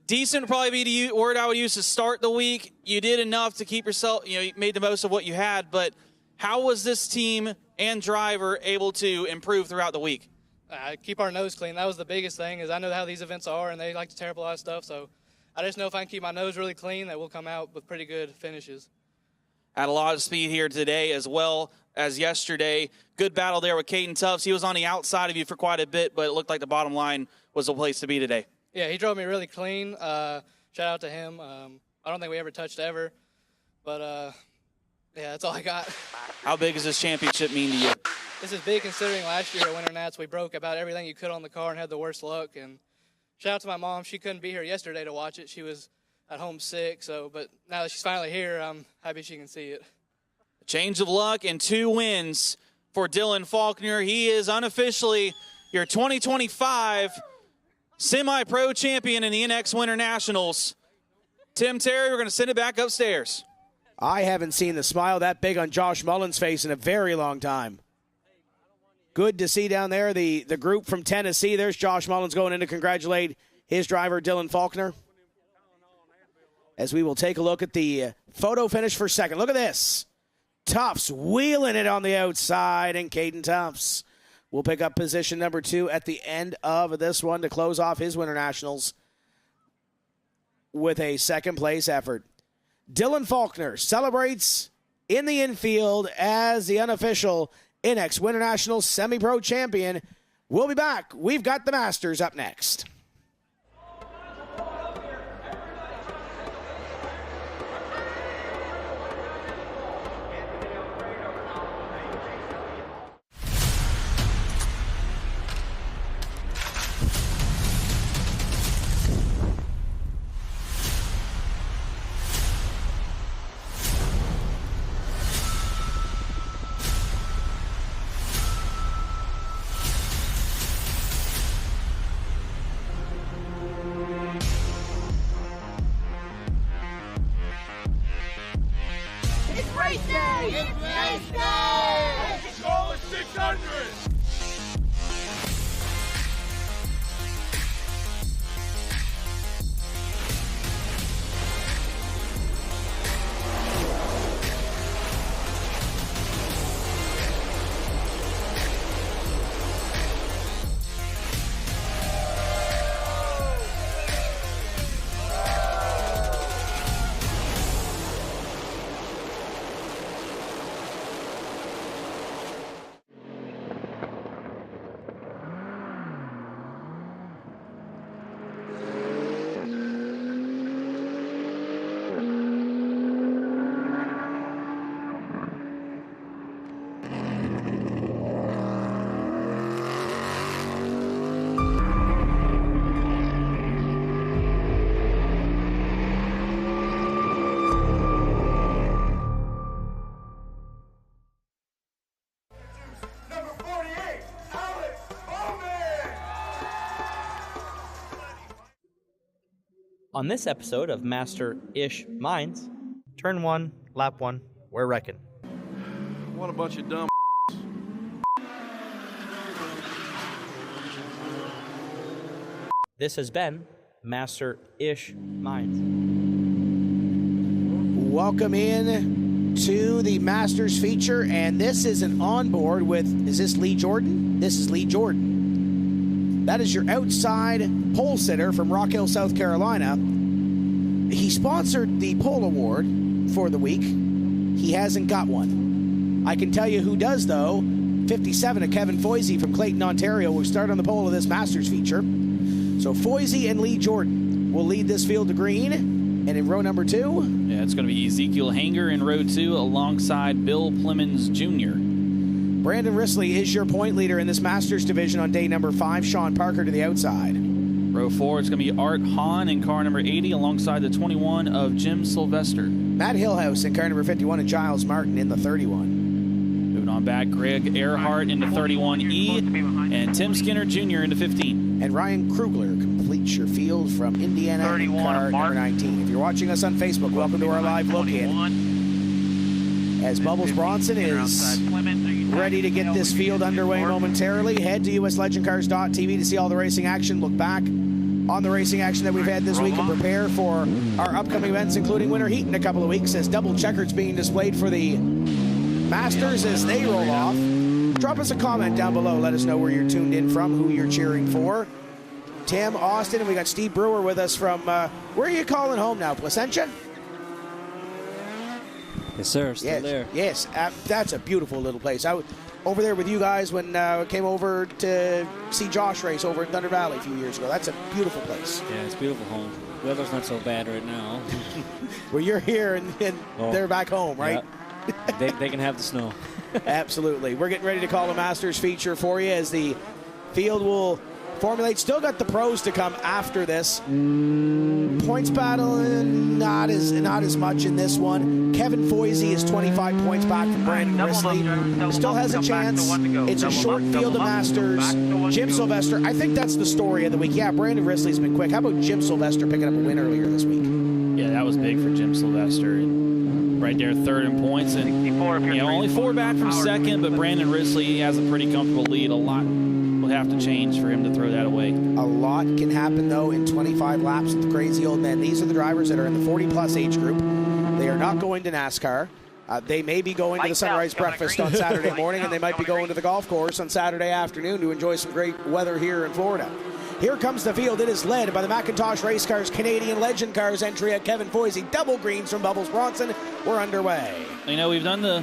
Decent would probably be the word I would use to start the week. You did enough to keep yourself, you made the most of what you had, but how was this team and driver able to improve throughout the week? Keep our nose clean. That was the biggest thing, is I know how these events are, and they like to tear up a lot of stuff, so I just know if I can keep my nose really clean that we'll come out with pretty good finishes. Had a lot of speed here today as well as yesterday. Good battle there with Caden Tufts. He was on the outside of you for quite a bit, but it looked like the bottom line was the place to be today. Yeah, he drove me really clean. Shout out to him. I don't think we ever touched ever, but yeah, that's all I got. How big does this championship mean to you? This is big considering last year at Winter Nats we broke about everything you could on the car and had the worst luck. And shout out to my mom. She couldn't be here yesterday to watch it. She was at home sick, but now that she's finally here, I'm happy she can see it. A change of luck and 2 wins for Dylan Faulkner. He is unofficially your 2025 semi-pro champion in the INEX Winter Nationals. Tim Terry, we're going to send it back upstairs. I haven't seen the smile that big on Josh Mullen's face in a very long time. Good to see down there the group from Tennessee. There's Josh Mullins going in to congratulate his driver, Dylan Faulkner. As we will take a look at the photo finish for second. Look at this. Tufts wheeling it on the outside, and Caden Tufts will pick up position number 2 at the end of this one to close off his Winter Nationals with a second-place effort. Dylan Faulkner celebrates in the infield as the unofficial INEX Winter Nationals semi-pro champion. We'll be back. We've got the Masters up next. On this episode of Master-ish Minds, Turn 1, Lap 1, we're wrecking. What a bunch of dumb This has been Master-ish Minds. Welcome in to the Masters feature, and this is an onboard with, is this Lee Jordan? This is Lee Jordan. That is your outside pole sitter from Rock Hill, South Carolina. He sponsored the pole award for the week. He hasn't got one. I can tell you who does, though. 57 of Kevin Foisey from Clayton, Ontario, will start on the pole of this Masters feature. So Foisey and Lee Jordan will lead this field to green. And in row number 2... Yeah, it's going to be Ezekiel Hanger in row 2 alongside Bill Plemons Jr. Brandon Risley is your point leader in this Masters division on day number 5. Sean Parker to the outside. Row 4, it's going to be Art Hahn in car number 80 alongside the 21 of Jim Sylvester. Matt Hillhouse in car number 51 and Giles Martin in the 31. Moving on back, Greg Earhart into 31E and Tim Skinner Jr. into 15. And Ryan Krugler completes your field from Indiana in car number 19. If you're watching us on Facebook, welcome to our live look-in. As Bubbles Bronson is ready to get this field underway momentarily, head to uslegendcars.tv to see all the racing action. Look back on the racing action that we've had this week and prepare for our upcoming events, including Winter Heat in a couple of weeks, as double checkers being displayed for the Masters as they roll off. Drop us a comment down below. Let us know where you're tuned in from, who you're cheering for. Tim, Austin, and we got Steve Brewer with us from, where are you calling home now, Placentia? Yes, sir. Still there. Yes, that's a beautiful little place. I was over there with you guys when I came over to see Josh race over in Thunder Valley a few years ago. That's a beautiful place. Yeah, it's beautiful home. Weather's not so bad right now. Well, you're here and they're back home, right? Yeah. They can have the snow. Absolutely. We're getting ready to call a Masters feature for you as the field will formulate. Still got the pros to come after this. Points battle, not as much in this one. Kevin Foisey is 25 points back from Brandon Risley. Still has a chance. It's a short field of Masters. Jim Sylvester, I think that's the story of the week. Yeah, Brandon Risley's been quick. How about Jim Sylvester picking up a win earlier this week? Yeah, that was big for Jim Sylvester. And right there, third in points. And only 4 back from second, but Brandon Risley has a pretty comfortable lead. A lot will have to change for him to throw that away. A lot can happen, though, in 25 laps with the crazy old men. These are the drivers that are in the 40-plus age group. They are not going to NASCAR. They may be going to the Sunrise Breakfast on Saturday morning, and they might be going to the golf course on Saturday afternoon to enjoy some great weather here in Florida. Here comes the field. It is led by the McIntosh Race Cars Canadian Legend Cars entry at Kevin Foisey. Double greens from Bubbles Bronson. We're underway. We've done the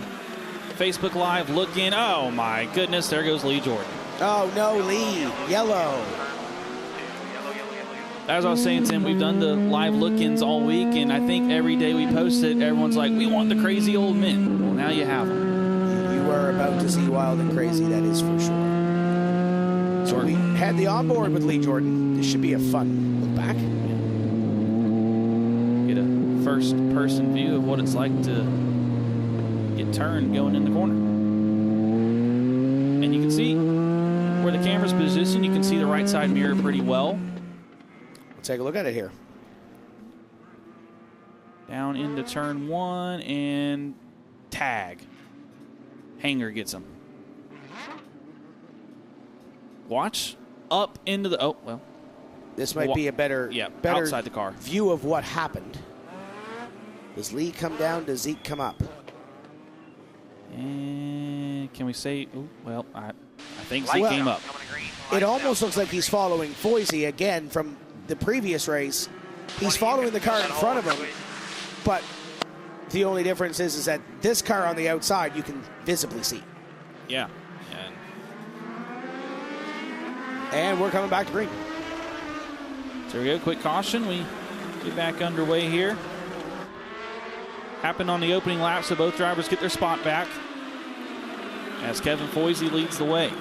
Facebook Live look-in. Oh, my goodness. There goes Lee Jordan. Oh, no, Lee. Yellow. As I was saying, Tim, we've done the live look-ins all week, and I think every day we post it, everyone's like, we want the crazy old men. Well, now you have them. You are about to see wild and crazy, that is for sure. So we had the onboard with Lee Jordan. This should be a fun look back. Get a first-person view of what it's like to get turned going in the corner. And you can see where the camera's positioned. You can see the right side mirror pretty well. Let's take a look at it here. Down into turn 1 and tag. Hanger gets him. Watch up into the, oh, well. This might be a better outside the car view of what happened. Does Lee come down? Does Zeke come up? And can we say, ooh, well, I think Zeke came up. It almost looks like he's following Foisey again from the previous race. He's following the car in front of him, but the only difference is that this car on the outside you can visibly see. Yeah. And we're coming back to green. So we go, quick caution. We get back underway here. Happened on the opening lap, so both drivers get their spot back as Kevin Foisey leads the way.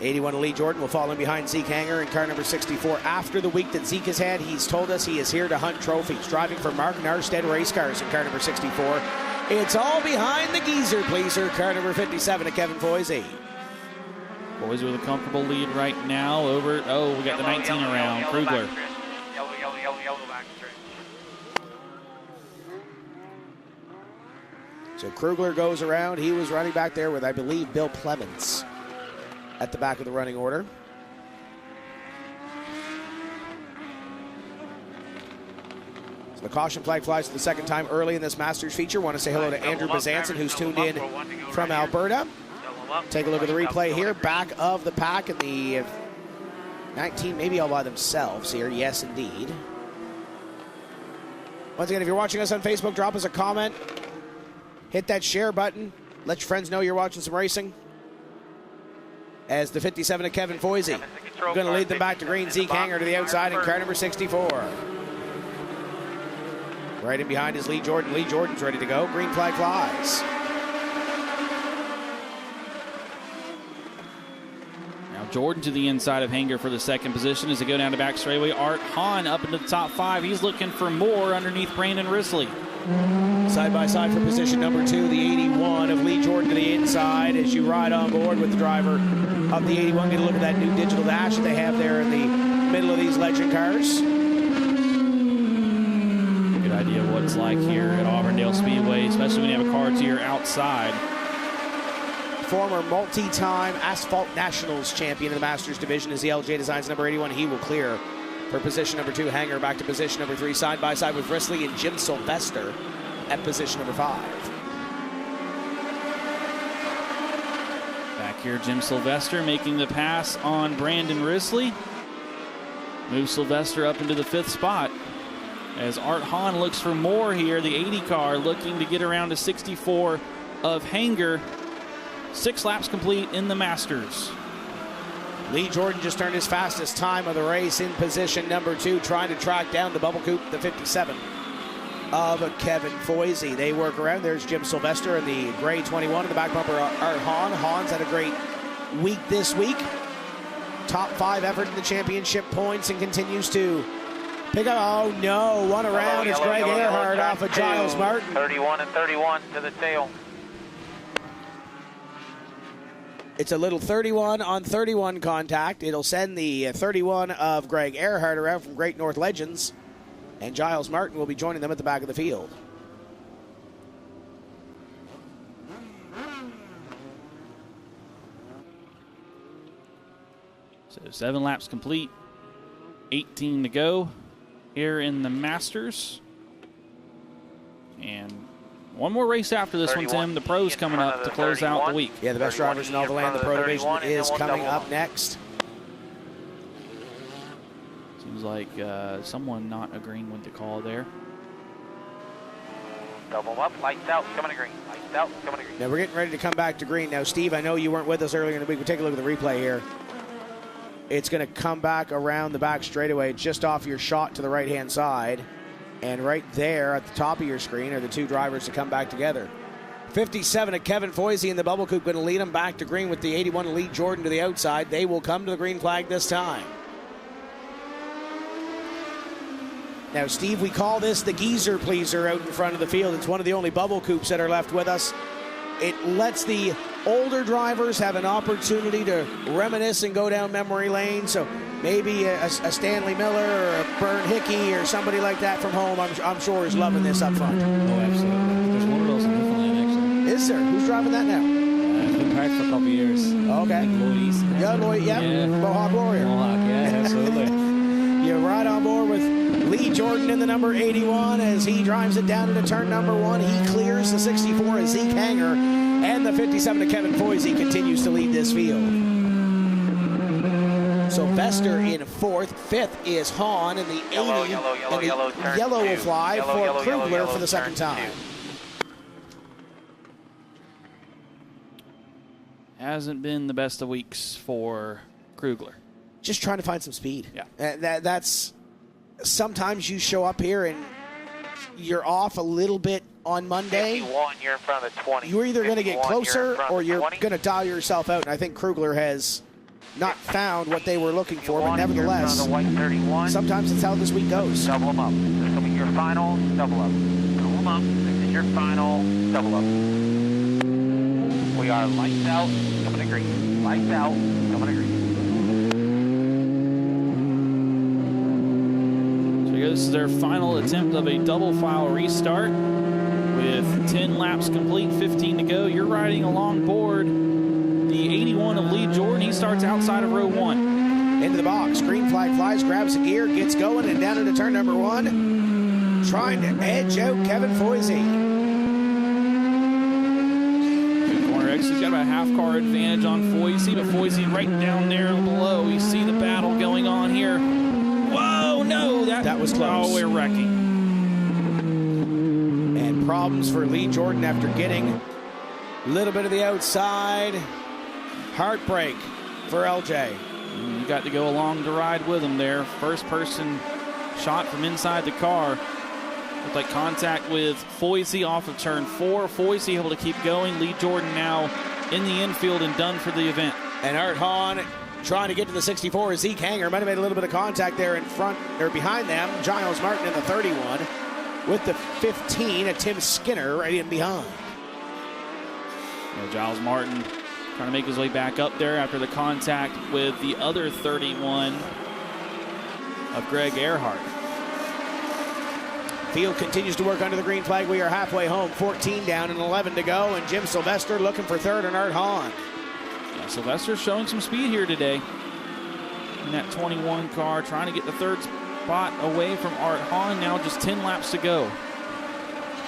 81 Lee Jordan will fall in behind Zeke Hanger in car number 64. After the week that Zeke has had, he's told us he is here to hunt trophies. Driving for Mark Narstead Race Cars in car number 64. It's all behind the geezer pleaser, car number 57 at Kevin Foisey. Boys with a comfortable lead right now over, we got the 19 around, Krugler. So Krugler goes around. He was running back there with, I believe, Bill Clements at the back of the running order. So the caution flag flies for the second time early in this Masters feature. Want to say hello to Andrew Bazanson, who's tuned in from Alberta. Take a look at the replay here. Back of the pack in the 19, maybe all by themselves here. Yes, indeed. Once again, if you're watching us on Facebook, drop us a comment. Hit that share button. Let your friends know you're watching some racing. As the 57 of Kevin Foisey going to lead them back to green. Zeke Hanger to the outside in car number 64. Right in behind is Lee Jordan. Lee Jordan's ready to go. Green flag flies. Jordan to the inside of Hanger for the second position as they go down to back straightaway. Art Hahn up into the top 5. He's looking for more underneath Brandon Risley. Side by side for position number 2, the 81 of Lee Jordan to the inside as you ride on board with the driver of the 81. Get a look at that new digital dash that they have there in the middle of these legend cars. Good idea of what it's like here at Auburndale Speedway, especially when you have a car to your outside. former multi-time Asphalt Nationals champion in the Masters division, as the LJ designs number 81. He will clear for position number 2. Hanger back to position number 3, side by side with Risley and Jim Sylvester at position number 5. Back here, Jim Sylvester making the pass on Brandon Risley. Moves Sylvester up into the 5th spot as Art Hahn looks for more here. The 80 car looking to get around to 64 of Hanger. 6 laps complete in the Masters. Lee Jordan just earned his fastest time of the race in position number 2, trying to track down the bubble coupe, the 57 of Kevin Foisey. They work around. There's Jim Sylvester in the gray 21 in the back bumper. Art Hahn. Hahn's had a great week this week. Top 5 effort in the championship points and continues to pick up. Oh no, one around. It's Greg Earhart off of Giles Martin. 31 and 31 to the tail. It's a little 31 on 31 contact. It'll send the 31 of Greg Earhart around from Great North Legends, and Giles Martin will be joining them at the back of the field. So 7 laps complete, 18 to go here in the Masters. And one more race after this one, Tim. The pros coming up to close out the week. Yeah, the best drivers in all the land. The Pro Division is coming up next. Seems like someone not agreeing with the call there. Double them up, lights out, coming to green. Lights out, coming to green. Now we're getting ready to come back to green. Now, Steve, I know you weren't with us earlier in the week. We'll take a look at the replay here. It's going to come back around the back straightaway, just off your shot to the right-hand side. And right there at the top of your screen are the 2 drivers to come back together. 57 of Kevin Foisey in the bubble coupe, going to lead them back to green with the 81 of Lee Jordan to the outside. They will come to the green flag this time. Now, Steve, we call this the geezer pleaser out in front of the field. It's one of the only bubble coupes that are left with us. It lets the older drivers have an opportunity to reminisce and go down memory lane. So maybe a Stanley Miller or a Bern Hickey or somebody like that from home, I'm sure is loving this up front. Oh, absolutely. There's one of those in Newfoundland, actually. Is there? Who's driving that now? It's been parked for a couple of years. Okay. Lloyd East. Yeah, Lloyd, yeah. Mohawk Warrior. Mohawk, yeah, absolutely. You're right on board with Lee Jordan in the number 81 as he drives it down into turn number 1. He clears the 64 as Zeke Hanger, and the 57 of Kevin Foisey continues to lead this field. Sylvester in 4th. 5th is Hahn, and the 80. Yellow will fly for Krugler for the second time. Hasn't been the best of weeks for Krugler. Just trying to find some speed. Yeah. That's sometimes you show up here and you're off a little bit on Monday. 51, you're in front of the 20. You're either going to get closer or you're 20. going to dial yourself out. And I think Krugler has not found what they were looking for, but nevertheless, sometimes it's how this week goes. Double them up. This will be your final double up. Double them up. This is your final double up. We are lights out, coming to green. Lights out, coming to green. This is their final attempt of a double file restart with 10 laps complete, 15 to go. You're riding along board the 81 of Lee Jordan. He starts outside of row 1. Into the box, green flag flies, grabs a gear, gets going, and down into turn number 1. Trying to edge out Kevin Foisey. Good corner exit. He's got about a half car advantage on Foisey, but Foisey right down there below. You see the battle going on here. Whoa, no, that was close. Oh, we're wrecking. And problems for Lee Jordan after getting a little bit of the outside. Heartbreak for LJ. You got to go along to ride with him there. First person shot from inside the car. Looked like contact with Foisey off of turn 4. Foisey able to keep going. Lee Jordan now in the infield and done for the event. And Art Hahn trying to get to the 64. Zeke Hanger might have made a little bit of contact there in front or behind them. Giles Martin in the 31 with the 15. A Tim Skinner right in behind. Giles Martin trying to make his way back up there after the contact with the other 31 of Greg Earhart. Field continues to work under the green flag. We are halfway home, 14 down and 11 to go, and Jim Sylvester looking for third and Art Hahn. Yeah, Sylvester's showing some speed here today. In that 21 car, trying to get the third spot away from Art Hahn. Now just 10 laps to go.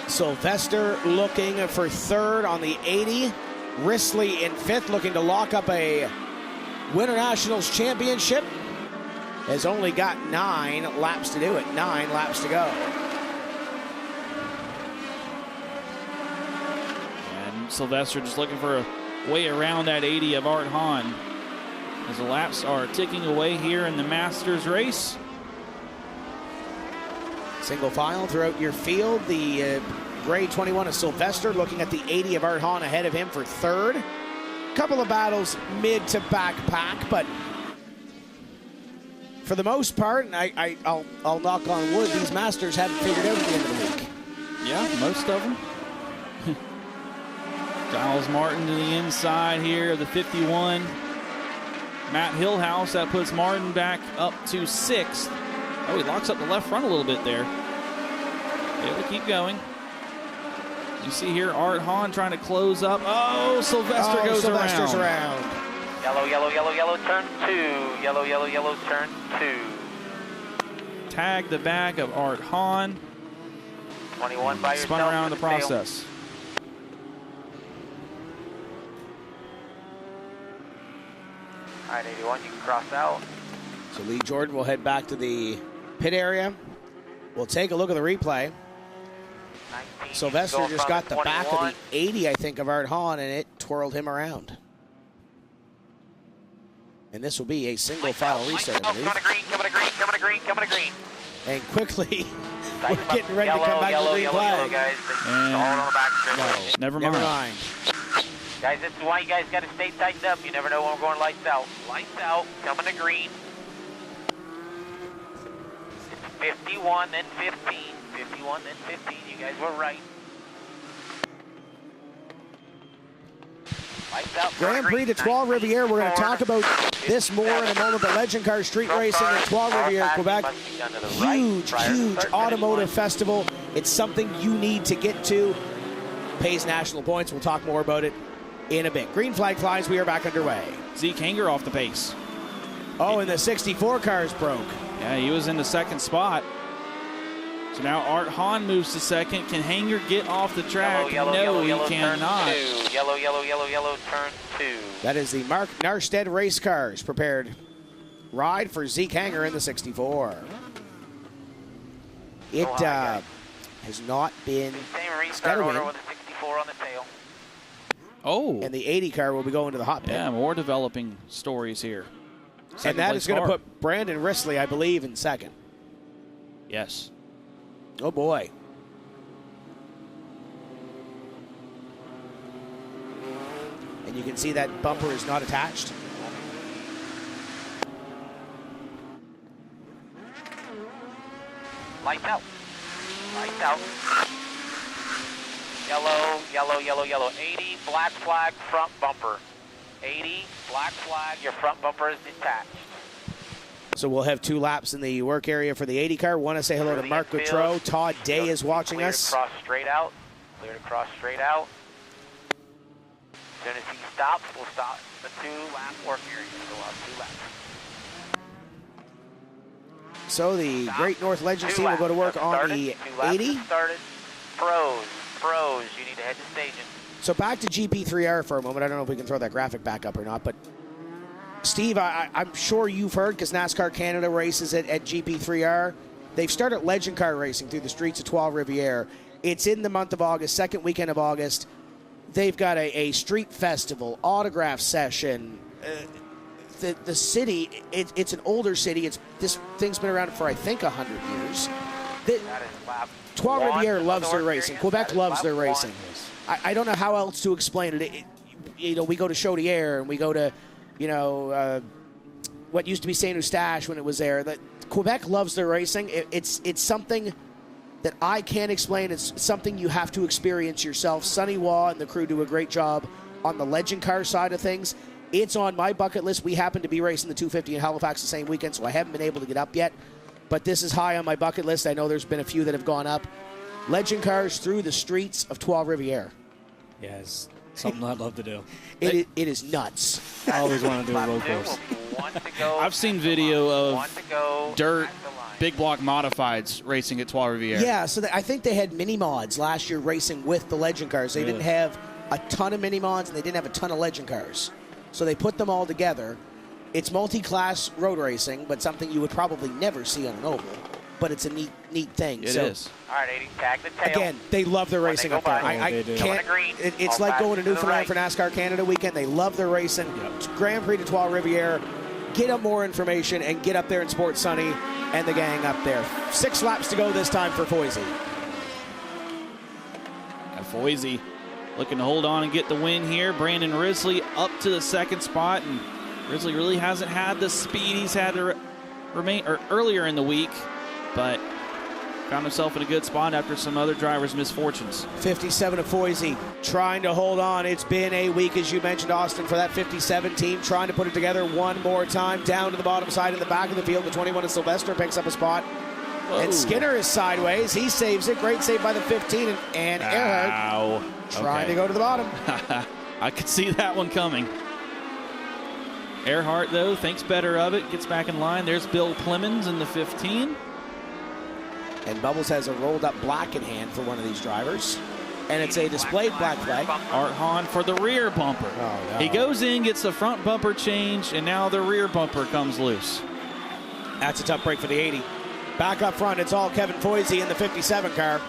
Sylvester looking for third on the 80. Risley in fifth, looking to lock up a Winter Nationals championship. Has only got 9 laps to do it. 9 laps to go. And Sylvester just looking for a way around that 80 of Art Hahn. As the laps are ticking away here in the Masters race. Single file throughout your field. The gray 21 of Sylvester looking at the 80 of Art Hahn ahead of him for third. Couple of battles mid to back pack, but for the most part, and I'll knock on wood, these Masters haven't figured out at the end of the week. Yeah, most of them. Giles Martin to the inside here of the 51. Matt Hillhouse, that puts Martin back up to 6th. Oh, he locks up the left front a little bit there. Able to keep going. You see here Art Hahn trying to close up. Oh, Sylvester goes Sylvester's around. Yellow, yellow, yellow, yellow, turn 2. Yellow, yellow, yellow, turn 2. Tag the back of Art Hahn. 21 by yourself. Spun around in the process. All right, 81, you can cross out. So Lee Jordan will head back to the pit area. We'll take a look at the replay. 19, Sylvester just got the 21. back of the 80, I think, of Art Hahn, and it twirled him around. And this will be a single file restart, I believe. Coming to green, coming to green, coming to green, coming to green. And quickly, we're getting ready to come back to the green flag. Guys. All on the back strip. No, Never never mind. mind. Guys, this is why you guys got to stay tightened up. You never know when we're going lights out. Lights out, coming to green. It's 51, then 15. 51, then 15. You guys were right. Lights out. Grand Prix de Trois Rivières. We're going to talk about this more in a moment, but Legend Car Street Racing at Trois Rivières, Quebec. Huge, huge automotive festival. It's something you need to get to. Pays national points. We'll talk more about it in a bit. Green flag flies. We are back underway. Zeke Hanger off the pace. Oh, and the 64 cars broke. Yeah, he was in the second spot. So now Art Hahn moves to second. Can Hanger get off the track? Yellow, No, yellow, he yellow, cannot. turn 2. Yellow, yellow, yellow, yellow, turn 2. That is the Mark Narstead race cars prepared ride for Zeke Hanger in the 64. It has not been Same restart order scattering, with the 64 on the tail. Oh, and the 80 car will be going to the hot pit. yeah, more developing stories here. And that is going to put Brandon Risley, I believe, in second. Yes. Oh, boy. And you can see that bumper is not attached. Lights out. Lights out. Yellow, yellow, yellow, yellow. 80, black flag, front bumper. 80, black flag, your front bumper is detached. So we'll have 2 laps in the work area for the 80 car. Want to say hello to Mark Gautreau. Todd Day is watching us. Clear to cross straight out. Clear to cross straight out. As soon as he stops, we'll stop the 2-lap work area. So we'll have 2 laps. So the Stop. Great North Legends 2 team will go to laps. work on Started. the 2 laps 80. Started. Pros, you need to head to staging. So back to GP3R for a moment. I don't know if we can throw that graphic back up or not, but Steve, I'm sure you've heard, because NASCAR Canada races at GP3R. They've started Legend Car racing through the streets of Trois Rivières. It's in the month of August, second weekend of August. They've got a street festival, autograph session. The city, it's an older city. This thing's been around for, I think, 100 years. That is lap Trois one Rivières of loves the their work racing. area. Quebec That is loves lap their one. racing. I don't know how else to explain it. We go to Chaudière and we go to, what used to be Saint Eustache when it was there. That Quebec loves their racing. It's something that I can't explain. It's something you have to experience yourself. Sonny Waugh and the crew do a great job on the Legend Car side of things. It's on my bucket list. We happen to be racing the 250 in Halifax the same weekend, so I haven't been able to get up yet. but this is high on my bucket list. I know there's been a few that have gone up. Legend cars through the streets of Trois Rivières. Yes, something I'd love to do. It is nuts. I always want to do a road course. I've seen video of dirt, big block modifieds racing at Trois Rivières. Yeah, so I think they had mini mods last year racing with the Legend cars. They didn't have a ton of mini mods, and they didn't have a ton of Legend cars. So they put them all together. It's multi-class road racing, but something you would probably never see on an oval. But it's a neat thing. It is. All right, 80, tag the tail. Again, they love their racing up there. I they do. can't. It's like going to Newfoundland for NASCAR Canada weekend. They love their racing. Grand Prix de Trois Rivières. Get up more information and get up there in Sport Sunny and the gang up there. 6 laps to go this time for Foisey. Foisey looking to hold on and get the win here. Brandon Risley up to the second spot, and Risley really hasn't had the speed he's had to earlier in the week, but found himself in a good spot after some other drivers' misfortunes. 57 of Foisey trying to hold on. It's been a week, as you mentioned, Austin, for that 57 team, trying to put it together one more time. Down to the bottom side in the back of the field. The 21 of Sylvester picks up a spot. Whoa. And Skinner is sideways. He saves it. Great save by the 15. And Earhart trying to go to the bottom. I could see that one coming. Earhart, though, thinks better of it. Gets back in line. There's Bill Clemens in the 15. And Bubbles has a rolled-up black in hand for one of these drivers. And it's a displayed black flag. Art Hahn for the rear bumper. Oh, no. He goes in, gets the front bumper changed, and now the rear bumper comes loose. That's a tough break for the 80. Back up front, it's all Kevin Foisey in the 57 car.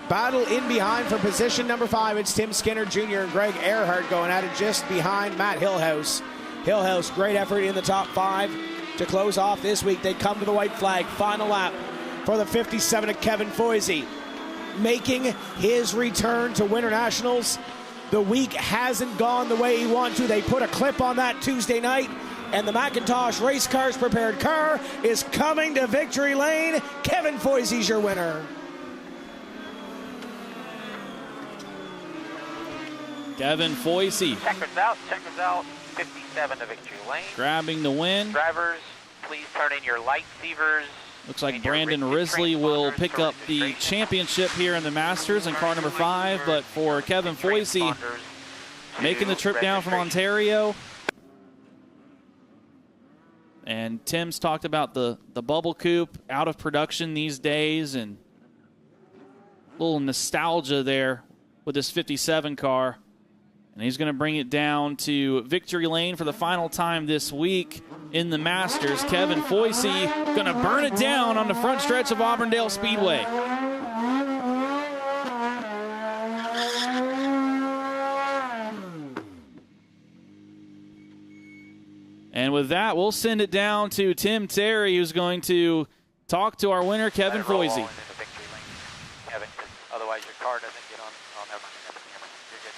Battle in behind for position number 5. It's Tim Skinner Jr. and Greg Earhart going at it just behind Matt Hillhouse. Hillhouse, great effort in the top 5 to close off this week. They come to the white flag. Final lap for the 57 of Kevin Foisey. Making his return to Winter Nationals. The week hasn't gone the way he wanted to. They put a clip on that Tuesday night, and the McIntosh Race Cars Prepared car is coming to victory lane. Kevin Foisey's your winner. Kevin Foisey. Checkers out, 57 to victory lane. Grabbing the win. Drivers, please turn in your light receivers. Looks like Brandon Risley will pick up the championship here in the Masters in car number 5, but for Kevin Foisey, making the trip down from Ontario. And Tim's talked about the bubble coupe out of production these days, and a little nostalgia there with this 57 car. And he's going to bring it down to victory lane for the final time this week in the Masters. Kevin Foisey going to burn it down on the front stretch of Auburndale Speedway. And with that, we'll send it down to Tim Terry, who's going to talk to our winner, Kevin Foisey. Kevin, otherwise your car doesn't get on ever. You're good.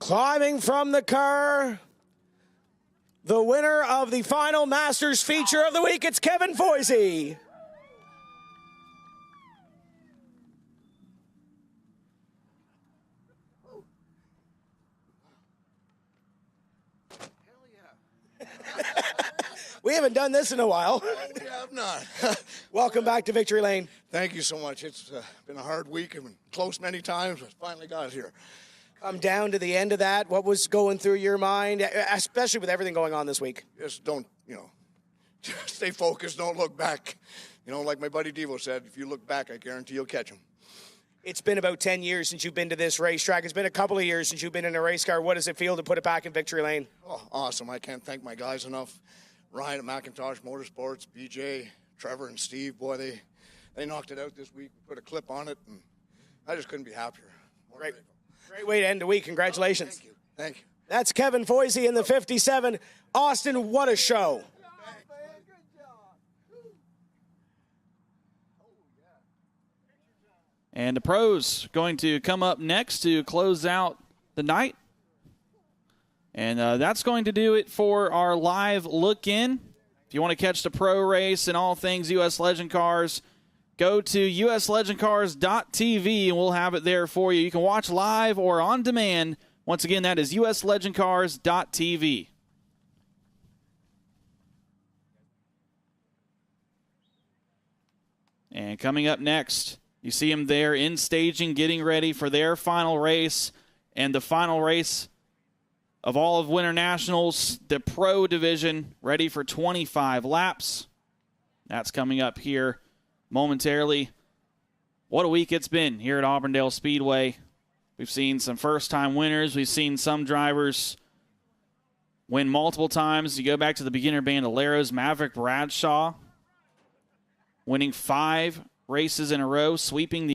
Climbing from the car, the winner of the final Masters feature of the week, it's Kevin Foisey. We haven't done this in a while. We have not. Welcome back to Victory Lane. Thank you so much. It's been a hard week. I've been close many times, but finally got here. Come down to the end of that. What was going through your mind, especially with everything going on this week? Just don't, stay focused. Don't look back. Like my buddy Devo said, if you look back, I guarantee you'll catch him. It's been about 10 years since you've been to this racetrack. It's been a couple of years since you've been in a race car. What does it feel to put it back in Victory Lane? Oh, awesome. I can't thank my guys enough. Ryan at McIntosh Motorsports, BJ, Trevor, and Steve. Boy, they knocked it out this week. We put a clip on it, and I just couldn't be happier. Great way to end the week. Congratulations. Thank you. That's Kevin Foisey in the 57. Austin, what a show. And the pros going to come up next to close out the night. And that's going to do it for our live look-in. If you want to catch the pro race and all things U.S. Legend Cars, go to uslegendcars.tv, and we'll have it there for you. You can watch live or on demand. Once again, that is uslegendcars.tv. And coming up next, you see them there in staging, getting ready for their final race, and the final race of all of Winter Nationals, the Pro Division, ready for 25 laps. That's coming up here momentarily. What a week it's been here at Auburndale Speedway. We've seen some first-time winners. We've seen some drivers win multiple times. You go back to the beginner Bandoleros, Maverick Bradshaw winning 5 races in a row, sweeping the